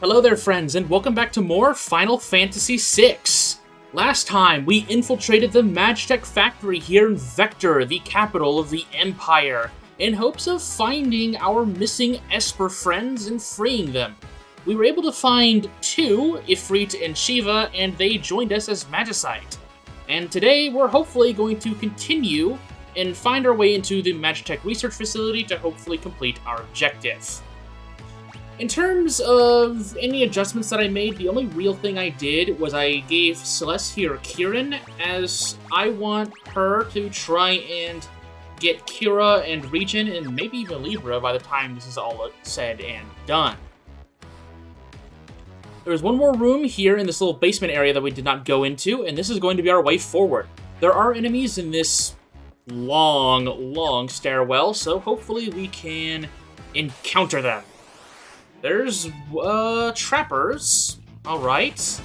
Hello there, friends, and welcome back to more Final Fantasy VI. Last time, we infiltrated the Magitech factory here in Vector, the capital of the Empire, in hopes of finding our missing Esper friends and freeing them. We were able to find two, Ifrit and Shiva, and they joined us as Magicite. And today, we're hopefully going to continue and find our way into the Magitech research facility to hopefully complete our objective. In terms of any adjustments that I made, the only real thing I did was I gave Celeste here Kieran, as I want her to try and get Kira and Regin and maybe even Libra by the time this is all said and done. There's one more room here in this little basement area that we did not go into, and this is going to be our way forward. There are enemies in this long stairwell, so hopefully we can encounter them. There's, trappers. Alright.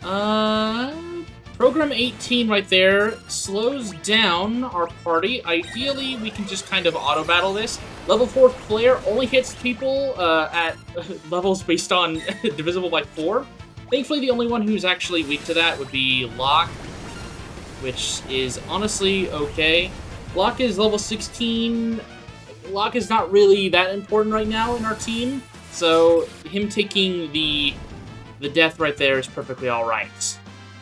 Program 18 right there slows down our party. Ideally, we can just kind of auto-battle this. Level 4 player only hits people, at levels based on divisible by 4. Thankfully, the only one who's actually weak to that would be Locke, which is honestly okay. Locke is level 16. Locke is not really that important right now in our team. So, him taking the death right there is perfectly alright.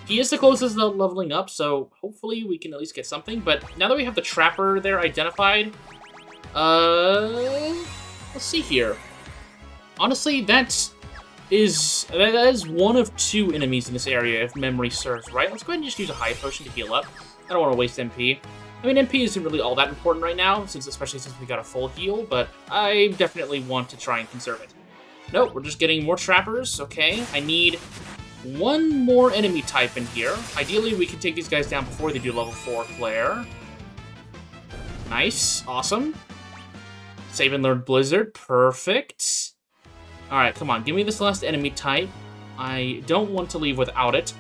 He is the closest to leveling up, so hopefully we can at least get something. But now that we have the Trapper there identified, let's see here. Honestly, that is one of two enemies in this area, if memory serves right. Let's go ahead and just use a high potion to heal up. I don't want to waste MP. I mean, MP isn't really all that important right now, especially since we got a full heal, but I definitely want to try and conserve it. Nope, we're just getting more trappers. Okay, I need one more enemy type in here. Ideally, we can take these guys down before they do level 4 flare. Nice, awesome. Save and learn Blizzard, perfect. Alright, come on, give me this last enemy type. I don't want to leave without it.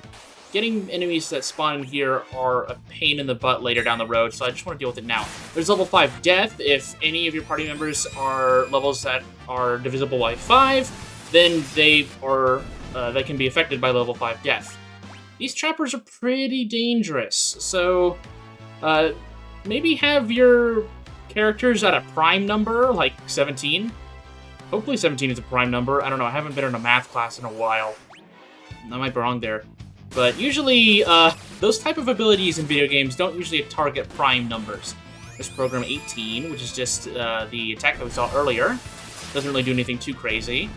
Getting enemies that spawn in here are a pain in the butt later down the road, so I just want to deal with it now. There's level 5 death. If any of your party members are levels that are divisible by 5, then they can be affected by level 5 death. These trappers are pretty dangerous, so maybe have your characters at a prime number, like 17. Hopefully 17 is a prime number. I don't know, I haven't been in a math class in a while. I might be wrong there. But usually, those type of abilities in video games don't usually target prime numbers. There's Program 18, which is just the attack that we saw earlier. Doesn't really do anything too crazy.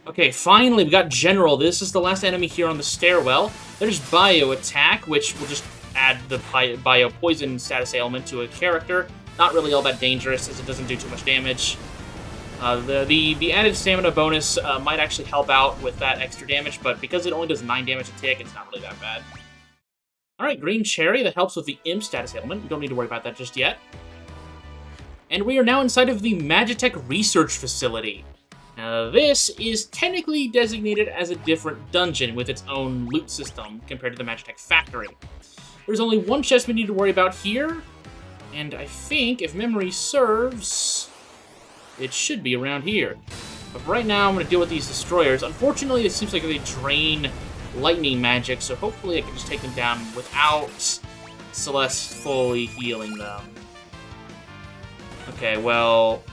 Okay, finally, we got General. This is the last enemy here on the stairwell. There's Bio Attack, which will just add the Bio Poison status ailment to a character. Not really all that dangerous, as it doesn't do too much damage. The added stamina bonus might actually help out with that extra damage, but because it only does 9 damage a tick, it's not really that bad. Alright, Green Cherry, that helps with the Imp status ailment. We don't need to worry about that just yet. And we are now inside of the Magitech Research Facility. Now, this is technically designated as a different dungeon with its own loot system compared to the Magitech Factory. There's only one chest we need to worry about here, and I think, if memory serves, it should be around here. But right now, I'm going to deal with these destroyers. Unfortunately, it seems like they drain lightning magic, so hopefully I can just take them down without Celeste fully healing them. Okay, well,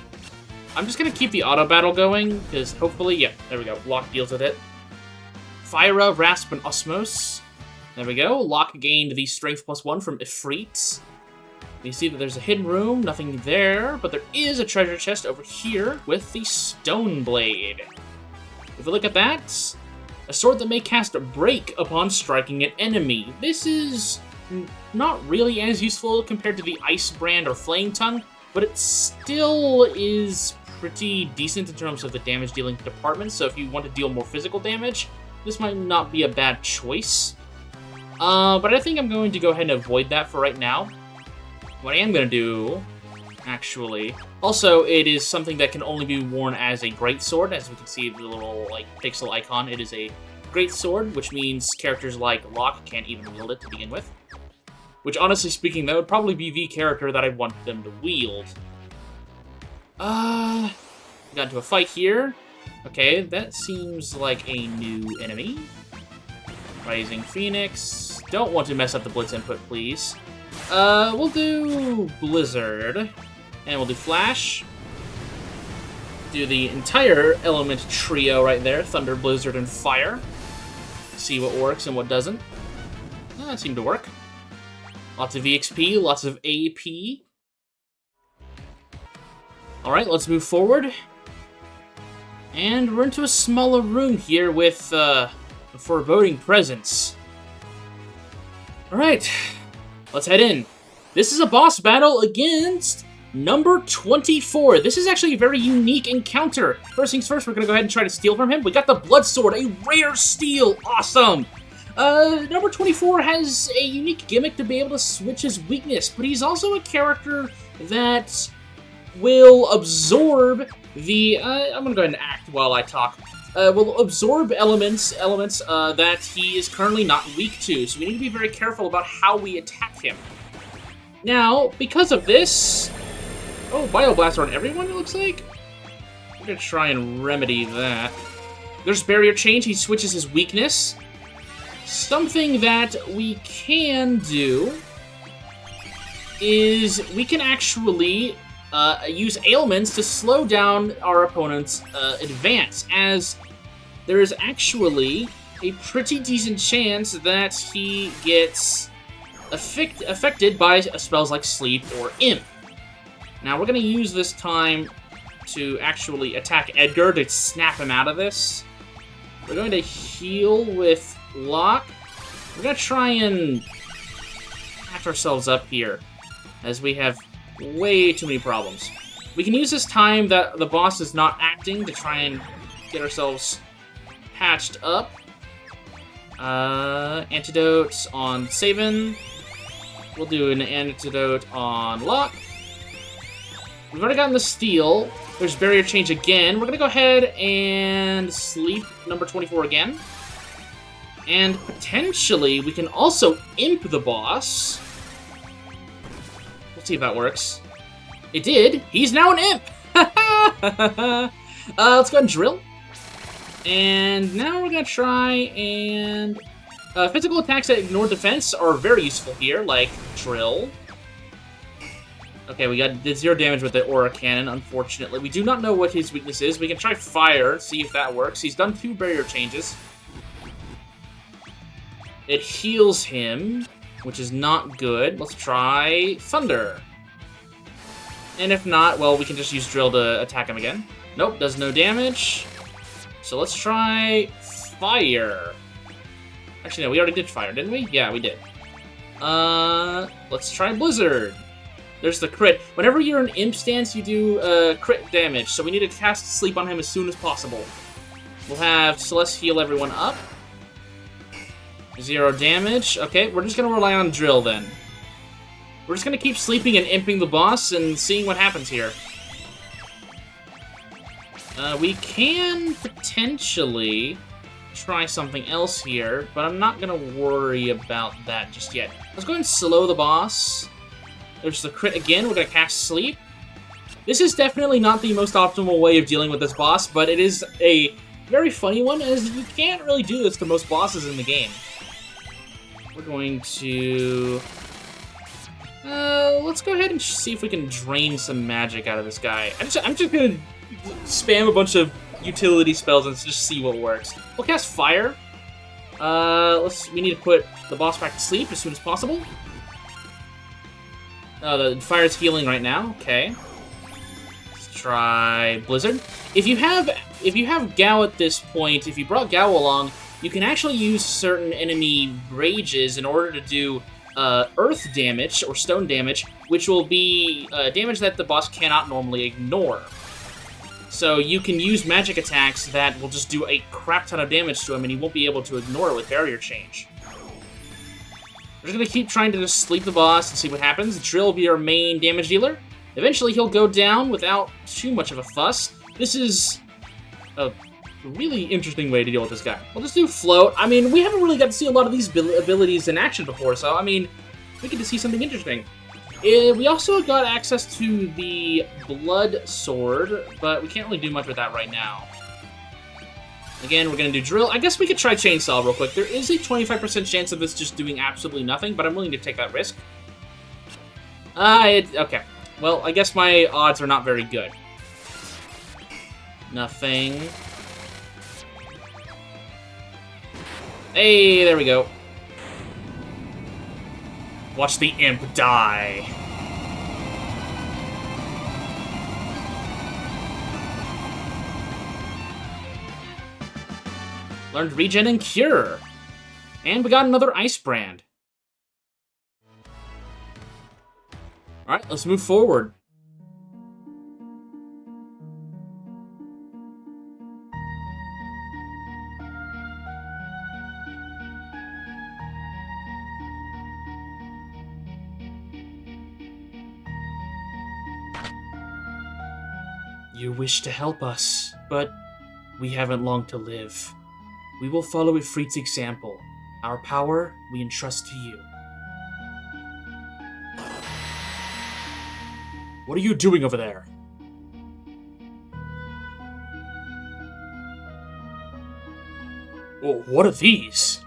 I'm just going to keep the auto battle going, because hopefully, yeah, there we go. Locke deals with it. Fyra, Rasp, and Osmos. There we go. Locke gained the Strength +1 from Ifrit. You see that there's a hidden room, nothing there, but there is a treasure chest over here with the Stone Blade. If we look at that, a sword that may cast a break upon striking an enemy. This is not really as useful compared to the Ice Brand or Flame Tongue, but it still is pretty decent in terms of the damage dealing department, so if you want to deal more physical damage, this might not be a bad choice. But I think I'm going to go ahead and avoid that for right now. What I am going to do, actually... Also, it is something that can only be worn as a greatsword. As we can see the little, like, pixel icon, it is a greatsword, which means characters like Locke can't even wield it to begin with. Which, honestly speaking, that would probably be the character that I want them to wield. We got into a fight here. Okay, that seems like a new enemy. Rising Phoenix. Don't want to mess up the Blitz input, please. We'll do Blizzard. And we'll do Flash. Do the entire element trio right there. Thunder, Blizzard, and Fire. See what works and what doesn't. That seemed to work. Lots of EXP, lots of AP. Alright, let's move forward. And we're into a smaller room here with a foreboding presence. Alright, let's head in. This is a boss battle against number 24. This is actually a very unique encounter. First things first, we're going to go ahead and try to steal from him. We got the Blood Sword, a rare steal. Awesome. Number 24 has a unique gimmick to be able to switch his weakness, but he's also a character that will absorb the, I'm gonna go ahead and act while I talk, will absorb elements that he is currently not weak to, so we need to be very careful about how we attack him. Now, because of this, oh, Bio Blast on everyone, it looks like? I'm gonna try and remedy that. There's Barrier Change, he switches his weakness. Something that we can do is we can actually use ailments to slow down our opponent's advance, as there is actually a pretty decent chance that he gets affected by spells like Sleep or Imp. Now we're going to use this time to actually attack Edgar to snap him out of this. We're going to heal with Lock. We're going to try and patch ourselves up here, as we have way too many problems. We can use this time that the boss is not acting to try and get ourselves patched up. Antidote on Sabin. We'll do an antidote on Lock. We've already gotten the steal. There's Barrier Change again. We're going to go ahead and sleep number 24 again. And potentially, we can also imp the boss. We'll see if that works. It did. He's now an imp! Let's go ahead and drill. And now we're going to try and... physical attacks that ignore defense are very useful here, like drill. Okay, we did 0 damage with the Aura Cannon, unfortunately. We do not know what his weakness is. We can try Fire, see if that works. He's done 2 barrier changes. It heals him, which is not good. Let's try Thunder. And if not, well, we can just use Drill to attack him again. Nope, does no damage. So let's try Fire. Actually, no, we already did Fire, didn't we? Yeah, we did. Let's try Blizzard. There's the crit. Whenever you're in Imp stance, you do crit damage, so we need to cast Sleep on him as soon as possible. We'll have Celeste heal everyone up. 0 damage. Okay, we're just going to rely on Drill then. We're just going to keep sleeping and imping the boss and seeing what happens here. We can potentially try something else here, but I'm not going to worry about that just yet. Let's go ahead and slow the boss. There's the crit again. We're going to cast Sleep. This is definitely not the most optimal way of dealing with this boss, but it is a very funny one, as you can't really do this to most bosses in the game. We're going to... let's go ahead and see if we can drain some magic out of this guy. I'm just going to spam a bunch of utility spells and just see what works. We'll cast Fire. We need to put the boss back to sleep as soon as possible. The Fire's healing right now. Okay. Let's try Blizzard. If you have Gao at this point, if you brought Gao along, you can actually use certain enemy rages in order to do earth damage or stone damage, which will be damage that the boss cannot normally ignore. So you can use magic attacks that will just do a crap ton of damage to him, and he won't be able to ignore it with Barrier Change. We're just going to keep trying to just sleep the boss and see what happens. Drill will be our main damage dealer. Eventually he'll go down without too much of a fuss. This is a really interesting way to deal with this guy. We'll just do Float. I mean, we haven't really got to see a lot of these abilities in action before, so, I mean, we get to see something interesting. We also got access to the Blood Sword, but we can't really do much with that right now. Again, we're going to do drill. I guess we could try chainsaw real quick. There is a 25% chance of this just doing absolutely nothing, but I'm willing to take that risk. Okay. Well, I guess my odds are not very good. Nothing. Hey, there we go. Watch the imp die. Learned regen and cure. And we got another ice brand. Alright, let's move forward. You wish to help us, but we haven't long to live. We will follow Ifrit's example. Our power we entrust to you. What are you doing over there? Well, what are these?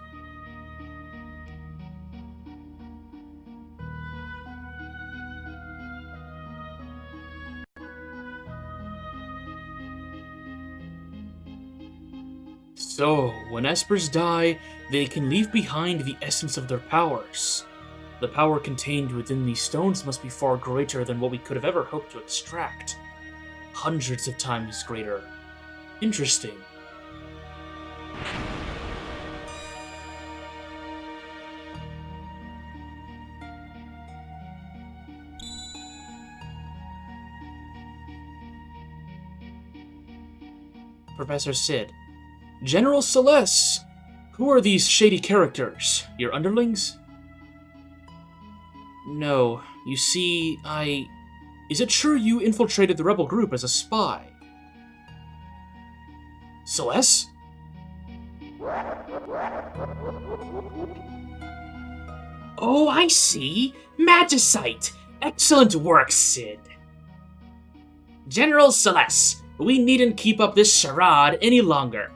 So, when Espers die, they can leave behind the essence of their powers. The power contained within these stones must be far greater than what we could have ever hoped to extract. Hundreds of times greater. Interesting. Professor Sid. General Celeste! Who are these shady characters? Your underlings? No. You see, Is it true you infiltrated the rebel group as a spy? Celeste? Oh, I see. Magicite! Excellent work, Sid. General Celeste, we needn't keep up this charade any longer.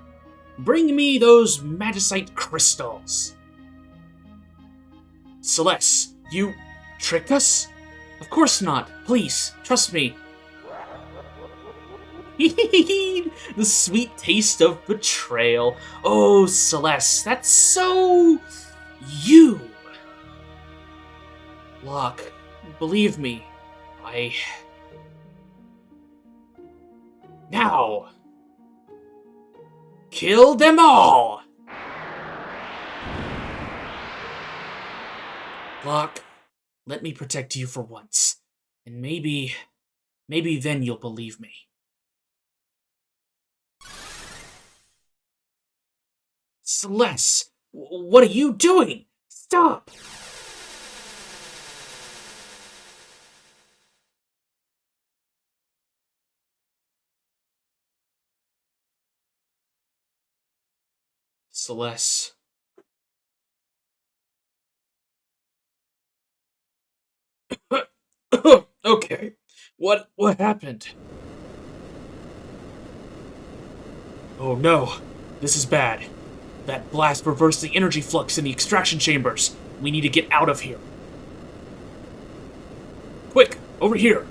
Bring me those magicite crystals. Celeste, you tricked us? Of course not. Please, trust me. The sweet taste of betrayal. Oh, Celeste, that's so... you. Locke, believe me, Now! Kill them all! Locke, let me protect you for once. And maybe then you'll believe me. Celeste, what are you doing? Stop! Celeste. Okay. What happened? Oh no. This is bad. That blast reversed the energy flux in the extraction chambers. We need to get out of here. Quick, over here.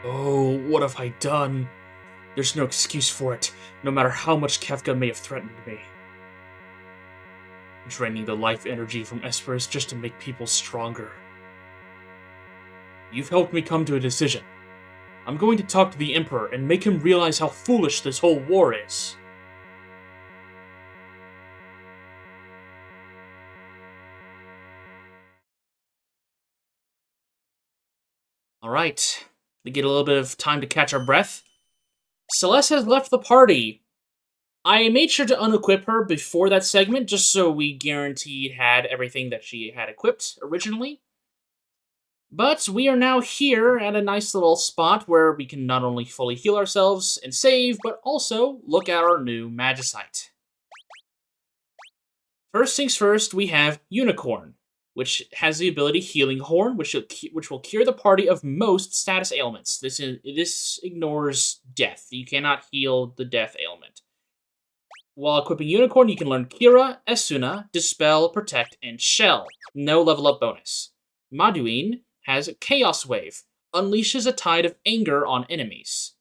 Oh, what have I done? There's no excuse for it, no matter how much Kefka may have threatened me. Draining the life energy from Espers just to make people stronger. You've helped me come to a decision. I'm going to talk to the Emperor and make him realize how foolish this whole war is. Alright, we get a little bit of time to catch our breath. Celeste has left the party. I made sure to unequip her before that segment, just so we guaranteed had everything that she had equipped originally. But we are now here at a nice little spot where we can not only fully heal ourselves and save, but also look at our new Magicite. First things first, we have Unicorn, which has the ability Healing Horn, which will cure the party of most status ailments. This ignores death. You cannot heal the death ailment. While equipping Unicorn, you can learn Kira, Esuna, Dispel, Protect, and Shell. No level up bonus. Maduin has Chaos Wave. Unleashes a tide of anger on enemies.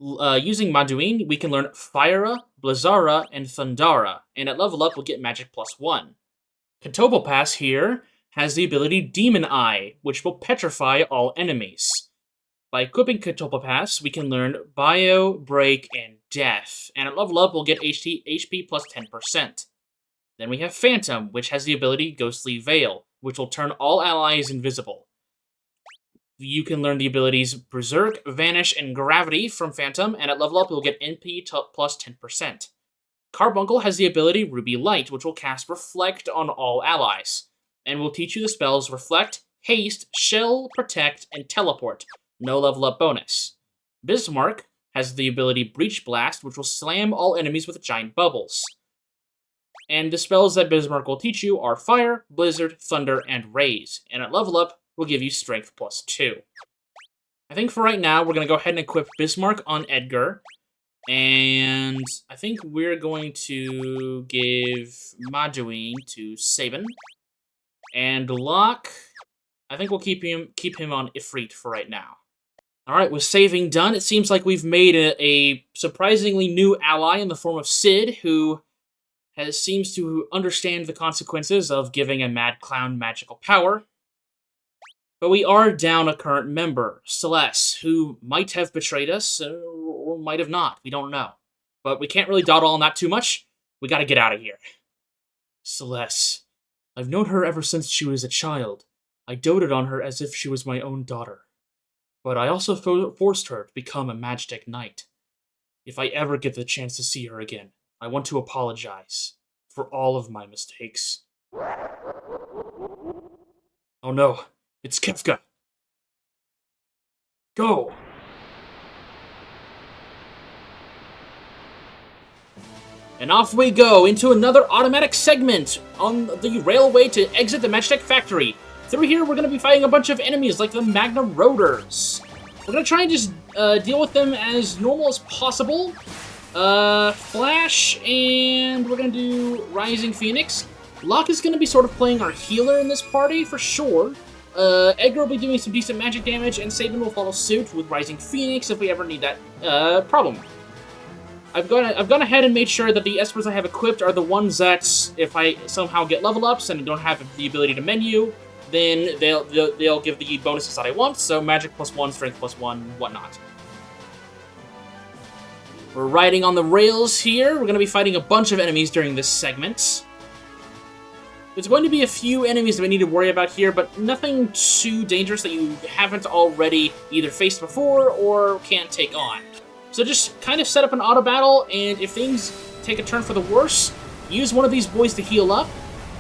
Using Maduin, we can learn Fyra, Blizzara, and Thundara, and at level up, we'll get Magic +1. Kentopopass here has the ability Demon Eye, which will petrify all enemies. By equipping Kentopopass, we can learn Bio, Break, and Death, and at level up, we'll get HP plus 10%. Then we have Phantom, which has the ability Ghostly Veil, which will turn all allies invisible. You can learn the abilities Berserk, Vanish, and Gravity from Phantom, and at level up, you'll get NP plus 10%. Carbuncle has the ability Ruby Light, which will cast Reflect on all allies, and will teach you the spells Reflect, Haste, Shell, Protect, and Teleport. No level up bonus. Bismarck has the ability Breach Blast, which will slam all enemies with giant bubbles. And the spells that Bismarck will teach you are Fire, Blizzard, Thunder, and Raise, and at level up, will give you Strength plus 2. I think for right now, we're going to go ahead and equip Bismarck on Edgar. And I think we're going to give Maduin to Sabin. And Locke, I think we'll keep him on Ifrit for right now. Alright, with saving done, it seems like we've made a surprisingly new ally in the form of Sid, who seems to understand the consequences of giving a mad clown magical power. But we are down a current member, Celeste, who might have betrayed us, or might have not. We don't know. But we can't really dawdle on that too much. We gotta get out of here. Celeste. I've known her ever since she was a child. I doted on her as if she was my own daughter. But I also forced her to become a Magitek Knight. If I ever get the chance to see her again, I want to apologize for all of my mistakes. Oh no. It's Kefka. Go! And off we go into another automatic segment on the railway to exit the Magitek Factory. Through here, we're going to be fighting a bunch of enemies like the Magna Rotors. We're going to try and just deal with them as normal as possible. Flash, and we're going to do Rising Phoenix. Locke is going to be sort of playing our healer in this party, for sure. Edgar will be doing some decent magic damage, and Sabin will follow suit with Rising Phoenix if we ever need that problem. I've gone ahead and made sure that the Espers I have equipped are the ones that, if I somehow get level ups and don't have the ability to menu, then they'll give the bonuses that I want, so Magic +1, Strength +1, whatnot. We're riding on the rails here. We're going to be fighting a bunch of enemies during this segment. There's going to be a few enemies that we need to worry about here, but nothing too dangerous that you haven't already either faced before or can't take on. So just kind of set up an auto battle, and if things take a turn for the worse, use one of these boys to heal up.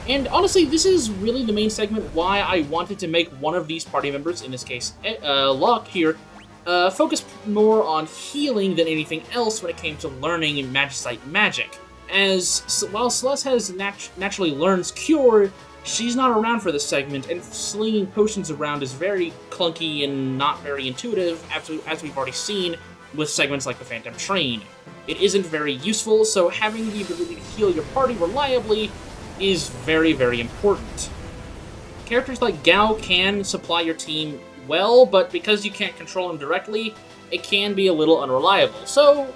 And honestly, this is really the main segment why I wanted to make one of these party members, in this case Locke here, focus more on healing than anything else when it came to learning Magicite magic. As while Celeste has naturally learns Cure, she's not around for this segment, and slinging potions around is very clunky and not very intuitive, as we've already seen with segments like the Phantom Train. It isn't very useful, so having the ability to heal your party reliably is very, very important. Characters like Gao can supply your team well, but because you can't control them directly, it can be a little unreliable. So,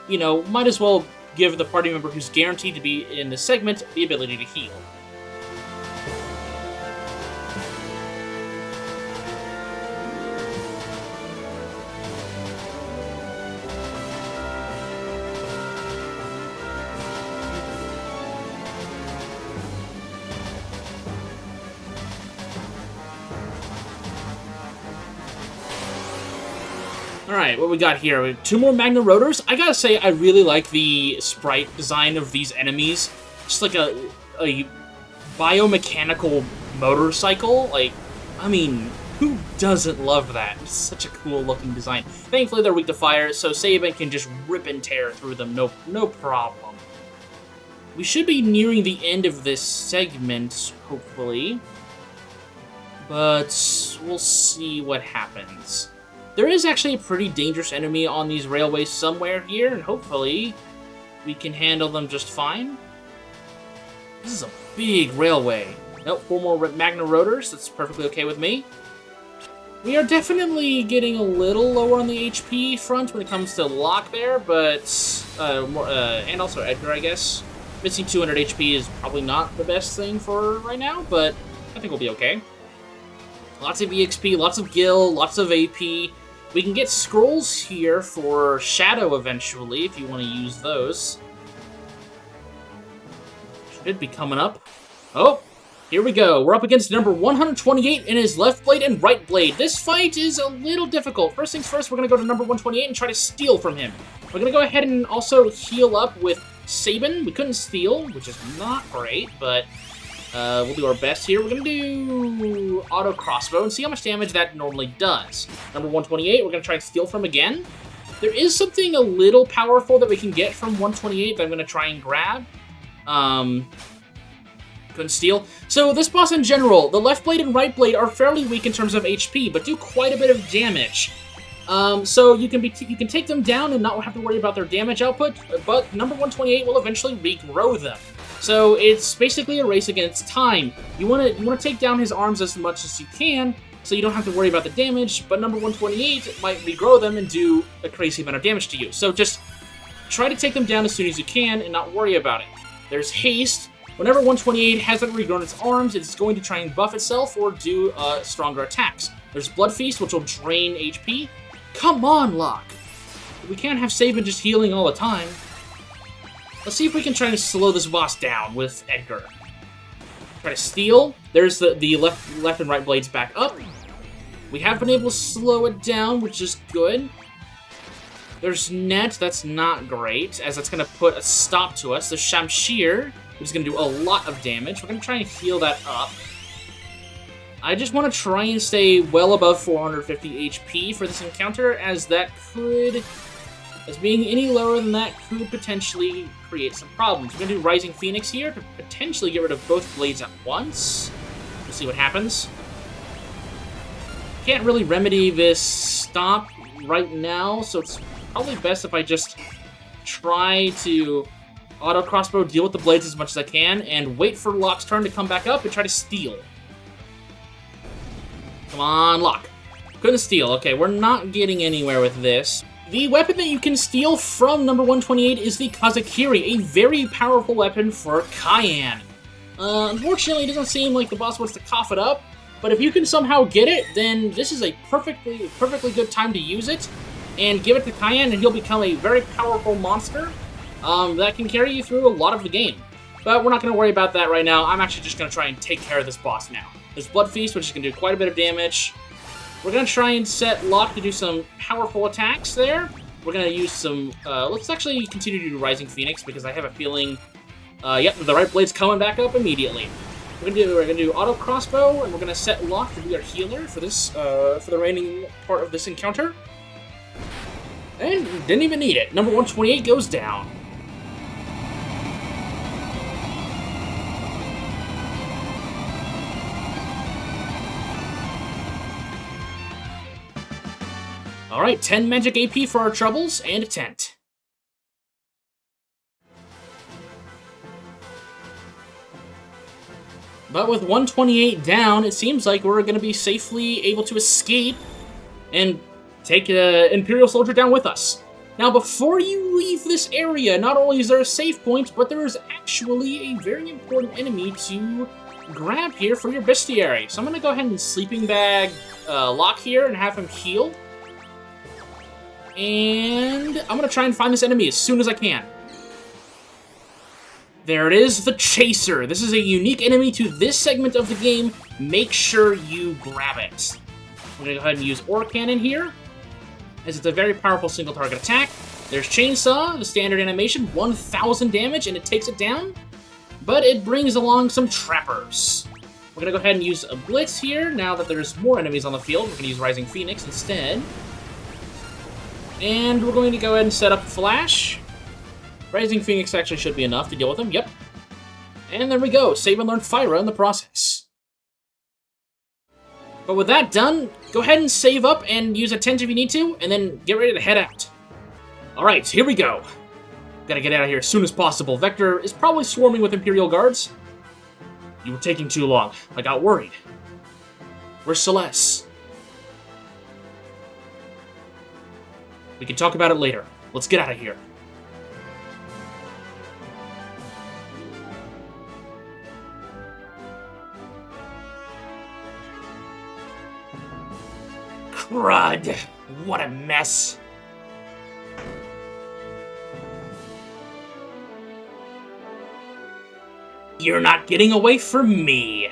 you know, might as well give the party member who's guaranteed to be in the segment the ability to heal. Alright, what we got here? We have 2 more Magna Rotors. I gotta say, I really like the sprite design of these enemies. Just like a biomechanical motorcycle. Like, I mean, who doesn't love that? It's such a cool looking design. Thankfully, they're weak to fire, so Sabin can just rip and tear through them, no problem. We should be nearing the end of this segment, hopefully. But we'll see what happens. There is actually a pretty dangerous enemy on these railways somewhere here, and hopefully we can handle them just fine. This is a big railway. Nope, 4 more Magna Rotors. That's perfectly okay with me. We are definitely getting a little lower on the HP front when it comes to Locke there, but... and also Edgar, I guess. Missing 200 HP is probably not the best thing for right now, but I think we'll be okay. Lots of EXP, lots of Gil, lots of AP. We can get scrolls here for Shadow eventually, if you want to use those. Should be coming up. Oh, here we go. We're up against number 128 in his left blade and right blade. This fight is a little difficult. First things first, we're going to go to number 128 and try to steal from him. We're going to go ahead and also heal up with Sabin. We couldn't steal, which is not great, but... we'll do our best here. We're going to do auto crossbow and see how much damage that normally does. Number 128, we're going to try and steal from again. There is something a little powerful that we can get from 128 that I'm going to try and grab. Couldn't steal. So this boss in general, the left blade and right blade are fairly weak in terms of HP, but do quite a bit of damage. So you can take them down and not have to worry about their damage output, but number 128 will eventually regrow them. So it's basically a race against time. You want to take down his arms as much as you can, so you don't have to worry about the damage, but number 128 might regrow them and do a crazy amount of damage to you. So just try to take them down as soon as you can and not worry about it. There's haste. Whenever 128 hasn't regrown its arms, it's going to try and buff itself or do stronger attacks. There's Blood Feast, which will drain HP. Come on, Locke! We can't have Sabin just healing all the time. Let's see if we can try to slow this boss down with Edgar. Try to steal. There's the left and right blades back up. We have been able to slow it down, which is good. There's Net. That's not great, as that's going to put a stop to us. There's Shamshir, which is going to do a lot of damage. We're going to try and heal that up. I just want to try and stay well above 450 HP for this encounter, as that could... As being any lower than that could potentially create some problems. We're going to do Rising Phoenix here to potentially get rid of both blades at once. We'll see what happens. Can't really remedy this stop right now, so it's probably best if I just try to auto crossbow, deal with the blades as much as I can, and wait for Locke's turn to come back up and try to steal. Come on, Locke. Couldn't steal. Okay, we're not getting anywhere with this. The weapon that you can steal from number 128 is the Kazakiri, a very powerful weapon for Cayenne. Unfortunately, it doesn't seem like the boss wants to cough it up, but if you can somehow get it, then this is a perfectly good time to use it, and give it to Cayenne, and he'll become a very powerful monster that can carry you through a lot of the game. But we're not going to worry about that right now. I'm actually just going to try and take care of this boss now. There's Blood Feast, which is going to do quite a bit of damage. We're going to try and set Locke to do some powerful attacks there. We're going to use some... let's actually continue to do Rising Phoenix, because I have a feeling... yep, the right blade's coming back up immediately. We're gonna do auto crossbow, and we're going to set Locke to be our healer for this, for the remaining part of this encounter. And didn't even need it. Number 128 goes down. Alright, 10 magic AP for our troubles, and a tent. But with 128 down, it seems like we're going to be safely able to escape and take an Imperial Soldier down with us. Now, before you leave this area, not only is there a save point, but there is actually a very important enemy to grab here for your bestiary. So I'm going to go ahead and Sleeping Bag Locke here and have him heal. And I'm going to try and find this enemy as soon as I can. There it is, the Chaser. This is a unique enemy to this segment of the game. Make sure you grab it. I'm going to go ahead and use Ore Cannon here, as it's a very powerful single target attack. There's Chainsaw, the standard animation, 1,000 damage, and it takes it down. But it brings along some trappers. We're going to go ahead and use a Blitz here. Now that there's more enemies on the field, we're going to use Rising Phoenix instead. And we're going to go ahead and set up Flash. Rising Phoenix actually should be enough to deal with them. Yep. And there we go, save and learn Fyra in the process. But with that done, go ahead and save up and use a tent if you need to, and then get ready to head out. Alright, here we go. Gotta get out of here as soon as possible. Vector is probably swarming with Imperial guards. You were taking too long. I got worried. Where's Celeste? We can talk about it later. Let's get out of here. Crud! What a mess. You're not getting away from me.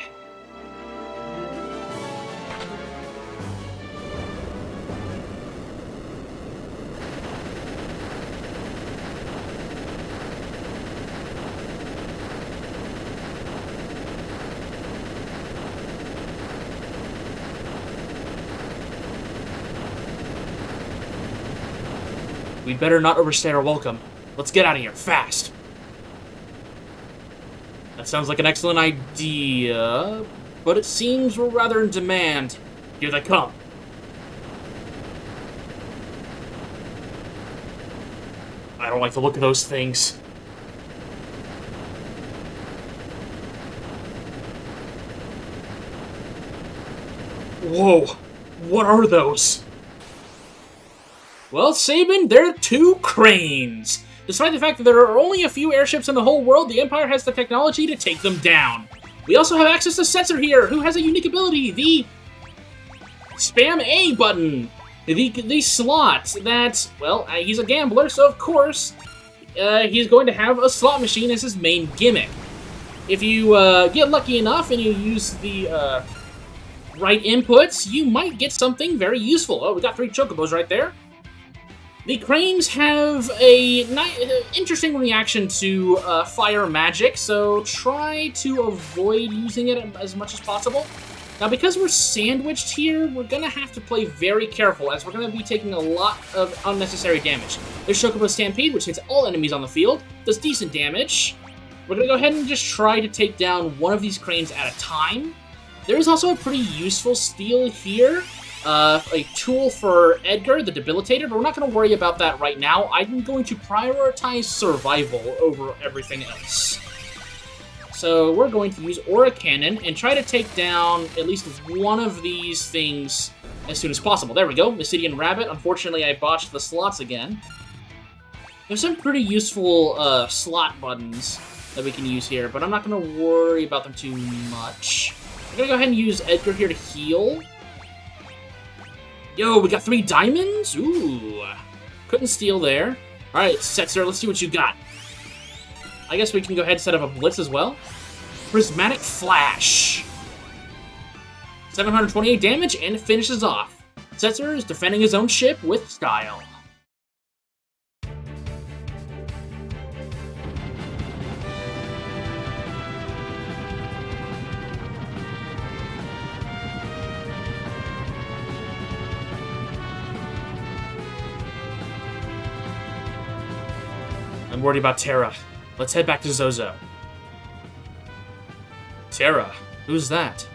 We'd better not overstay our welcome. Let's get out of here, fast. That sounds like an excellent idea, but it seems we're rather in demand. Here they come. I don't like the look of those things. Whoa, what are those? Well, Sabin, they're 2 cranes. Despite the fact that there are only a few airships in the whole world, the Empire has the technology to take them down. We also have access to Setzer here, who has a unique ability, the Spam A button. The slot that, well, he's a gambler, so of course, he's going to have a slot machine as his main gimmick. If you get lucky enough and you use the right inputs, you might get something very useful. Oh, we got 3 chocobos right there. The cranes have a interesting reaction to fire magic, so try to avoid using it as much as possible. Now, because we're sandwiched here, we're going to have to play very careful, as we're going to be taking a lot of unnecessary damage. There's Chocobo Stampede, which hits all enemies on the field, does decent damage. We're going to go ahead and just try to take down one of these cranes at a time. There is also a pretty useful steal here. A tool for Edgar, the Debilitator, but we're not going to worry about that right now. I'm going to prioritize survival over everything else. So we're going to use Aura Cannon and try to take down at least one of these things as soon as possible. There we go, Mysidian Rabbit. Unfortunately, I botched the slots again. There's some pretty useful slot buttons that we can use here, but I'm not going to worry about them too much. I'm going to go ahead and use Edgar here to heal. Yo, we got 3 diamonds? Ooh. Couldn't steal there. Alright, Setzer, let's see what you got. I guess we can go ahead and set up a blitz as well. Prismatic Flash. 728 damage, and it finishes off. Setzer is defending his own ship with style. I'm worried about Terra. Let's head back to Zozo. Terra? Who's that?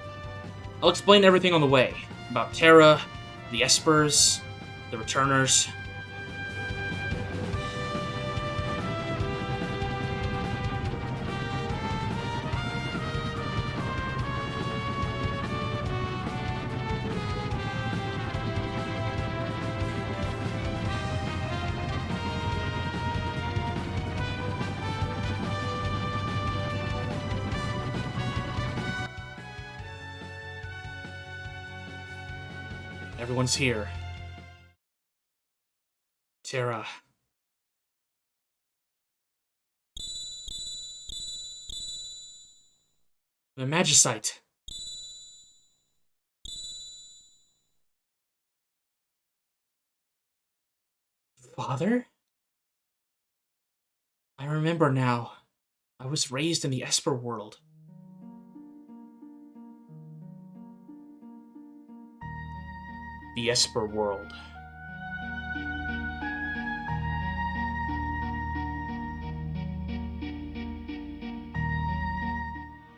I'll explain everything on the way. About Terra, the Espers, the Returners. Everyone's here. Terra. The Magicite. Father? I remember now. I was raised in the Esper world. The Esper world.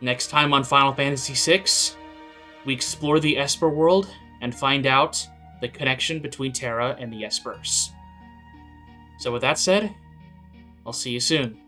Next time on Final Fantasy VI, we explore the Esper world and find out the connection between Terra and the Espers. So with that said, I'll see you soon.